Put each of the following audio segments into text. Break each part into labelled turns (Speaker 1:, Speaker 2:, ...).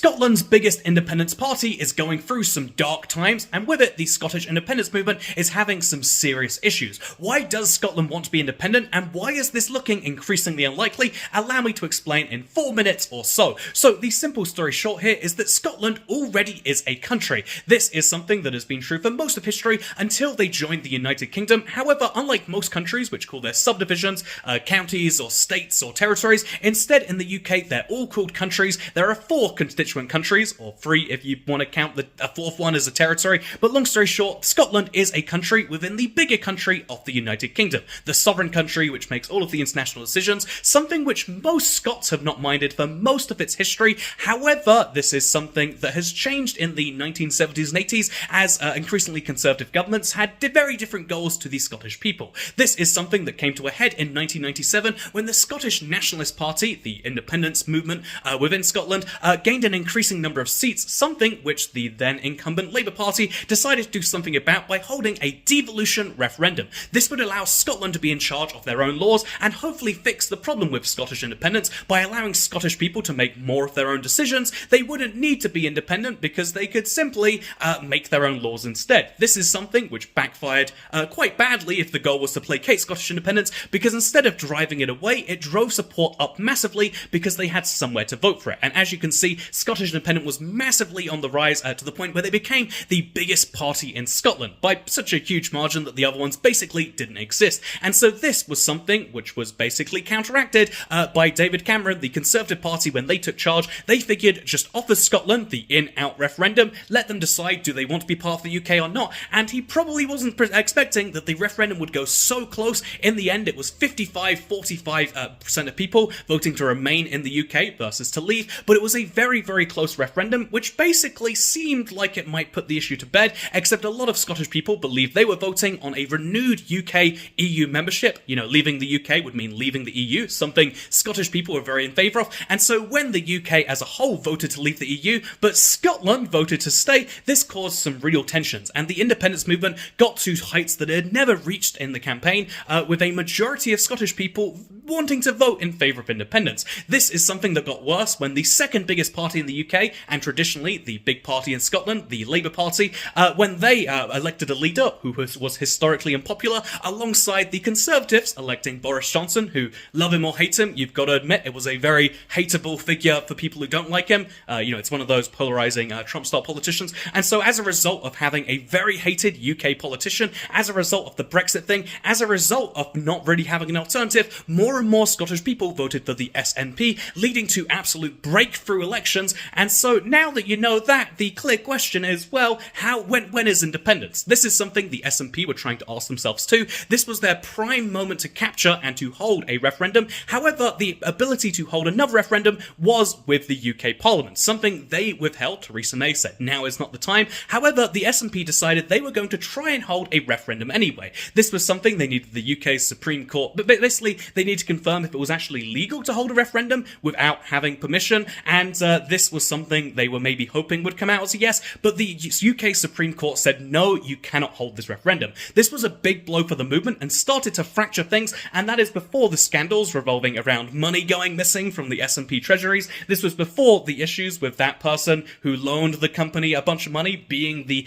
Speaker 1: Scotland's biggest independence party is going through some dark times, and with it, the Scottish independence movement is having some serious issues. Why does Scotland want to be independent, and why is this looking increasingly unlikely? Allow me to explain in 4 minutes or so. So, the simple story short here is that Scotland already is a country. This is something that has been true for most of history until they joined the United Kingdom. However, unlike most countries which call their subdivisions counties or states or territories, instead in the UK they're all called countries. There are 4 constituent countries, or 3 if you want to count a 4th one as a territory, but long story short, Scotland is a country within the bigger country of the United Kingdom, the sovereign country which makes all of the international decisions, something which most Scots have not minded for most of its history. However, this is something that has changed in the 1970s and 80s as increasingly conservative governments had very different goals to the Scottish people. This is something that came to a head in 1997 when the Scottish Nationalist Party, the independence movement within Scotland, gained an increasing number of seats, something which the then incumbent Labour Party decided to do something about by holding a devolution referendum. This would allow Scotland to be in charge of their own laws and hopefully fix the problem with Scottish independence by allowing Scottish people to make more of their own decisions. They wouldn't need to be independent because they could simply make their own laws instead. This is something which backfired quite badly if the goal was to placate Scottish independence, because instead of driving it away, it drove support up massively because they had somewhere to vote for it. And as you can see, Scottish independence was massively on the rise to the point where they became the biggest party in Scotland by such a huge margin that the other ones basically didn't exist. And so this was something which was basically counteracted by David Cameron, the Conservative Party. When they took charge, they figured just offer Scotland the in-out referendum, let them decide do they want to be part of the UK or not. And he probably wasn't expecting that the referendum would go so close. In the end, it was 45% of people voting to remain in the UK versus to leave, but it was a very, very close referendum, which basically seemed like it might put the issue to bed, except a lot of Scottish people believed they were voting on a renewed UK EU membership. You know, leaving the UK would mean leaving the EU, something Scottish people were very in favour of, and so when the UK as a whole voted to leave the EU, but Scotland voted to stay, this caused some real tensions, and the independence movement got to heights that it had never reached in the campaign, with a majority of Scottish people wanting to vote in favour of independence. This is something that got worse when the second biggest party in the UK, and traditionally the big party in Scotland, the Labour Party, when they elected a leader who was historically unpopular, alongside the Conservatives electing Boris Johnson, who, love him or hate him, you've got to admit it was a very hateable figure for people who don't like him. It's one of those polarising Trump-style politicians, and so as a result of having a very hated UK politician, as a result of the Brexit thing, as a result of not really having an alternative, more and more Scottish people voted for the SNP, leading to absolute breakthrough elections. And so now that you know that, the clear question is, well, when is independence? This is something the SNP were trying to ask themselves too. This was their prime moment to capture and to hold a referendum. However, the ability to hold another referendum was with the UK Parliament, something they withheld. Theresa May said now is not the time. However, the SNP decided they were going to try and hold a referendum anyway. This was something they needed the UK's Supreme Court, but basically they needed to confirm if it was actually legal to hold a referendum without having permission, and this was something they were maybe hoping would come out as a yes, but the UK Supreme Court said no, you cannot hold this referendum. This was a big blow for the movement and started to fracture things, and that is before the scandals revolving around money going missing from the SNP treasuries. This was before the issues with that person who loaned the company a bunch of money being the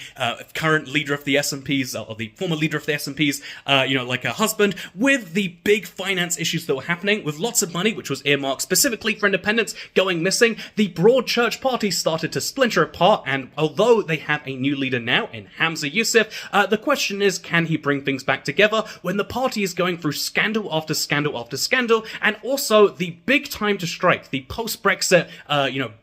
Speaker 1: current leader of the SNP's, or the former leader of the SNP's, like a husband, with the big finance issues that were happening, with lots of money which was earmarked specifically for independence going missing. The Broad Church Party started to splinter apart, and although they have a new leader now in Hamza Yusuf, the question is, can he bring things back together when the party is going through scandal after scandal after scandal, and also the big time to strike, the post-Brexit,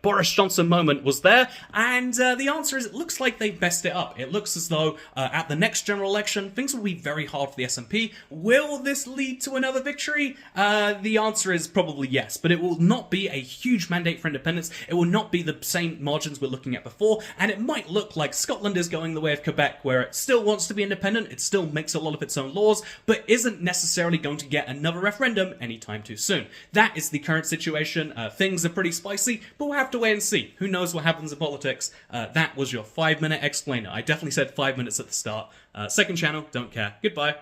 Speaker 1: Boris Johnson moment was there, and the answer is it looks like they've messed it up. It looks as though at the next general election, things will be very hard for the SNP. Will this lead to another victory? The answer is probably yes, but it will not be a huge mandate for independence. It will not be the same margins we're looking at before, and it might look like Scotland is going the way of Quebec, where it still wants to be independent, it still makes a lot of its own laws, but isn't necessarily going to get another referendum anytime too soon. That is the current situation. Things are pretty spicy, but we'll have to wait and see. Who knows what happens in politics? That was your 5-minute explainer. I definitely said 5 minutes at the start. Second channel, don't care. Goodbye.